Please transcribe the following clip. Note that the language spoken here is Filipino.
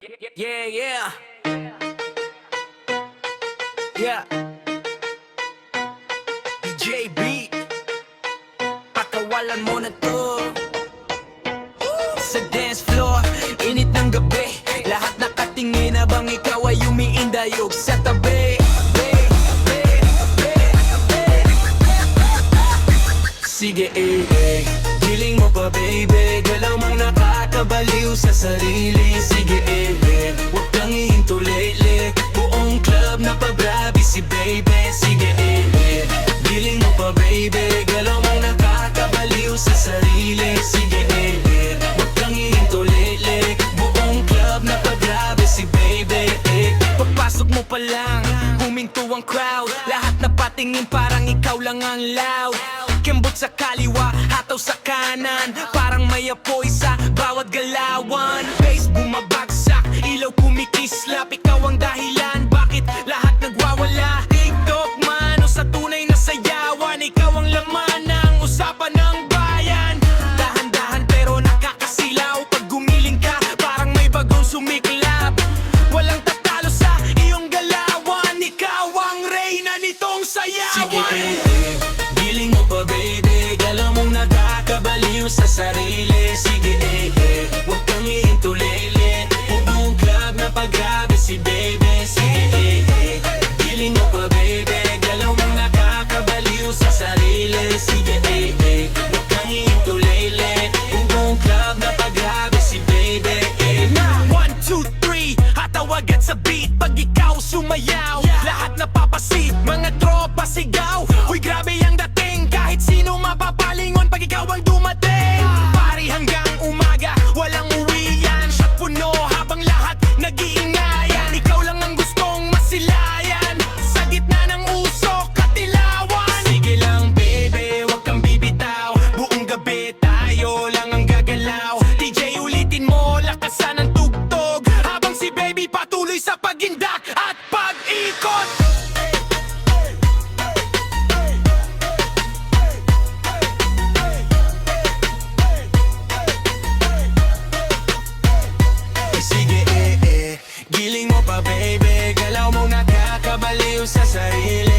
Yeah, yeah. Yeah. JB, pakawalan mo na to. Sa dance floor, init ng gabi. Lahat nakatingin habang ikaw ay umiindayog sa tabi. Sige, giling mo pa baby. Galaw mong nakakabaliw sa sarili. Sige, huwag kang ihinto lately. Buong club na pabrabi si baby. Sige, giling mo pa baby. Galaw mong nakakabaliw sa sarili. Sige, huwag kang ihinto lately. Buong club na pabrabi si baby. Papasok mo pa lang, huminto ang crowd. Lahat na patingin parang ikaw lang ang loud. Kembot sa kaliwa, hataw sa kanan. Parang may apoy sa bawat galawan. Bass bumabagsak, ilaw kumikislap. Ikaw ang dahilan, bakit lahat nagwawala? TikTok man o sa tunay na sayawan. Ikaw ang laman ng usapan ng bayan. Dahan-dahan pero nakakasilaw. Pag gumiling ka, parang may bagong sumiklap. Walang tatalo sa iyong galawan. Ikaw ang reyna nitong sayawan. Sige, giling mo pa baby. Galaw mong nakakabaliw sa sarili. Sige, huwag kang ihinto lately. Buong club na paggrabe si baby. Sige, giling mo pa baby. Galaw mong nakakabaliw sa sarili. Sige, huwag kang ihinto lately. Buong club na paggrabe si baby. 1, 2, 3, hataw agad sa beat. Pag ikaw sumayaw, lahat napapasid. Mga tropa sigaw, uy grabe ang dating. Kahit sino mapapalingon pag ikaw ang dumating. Pari hanggang umaga, walang uwian. Shot puno habang lahat nag-iingayan. Ikaw lang ang gustong masilayan. Sa gitna ng usok at ilawan. Sige lang baby, wag kang bibitaw. Buong gabi tayo lang ang gagalaw. DJ ulitin mo, lakasan ang tugtog. Habang si baby patuloy sa pagindak at pag-ikot. Sige, giling mo pa baby. Galaw mong nakakabaliw sa sarili.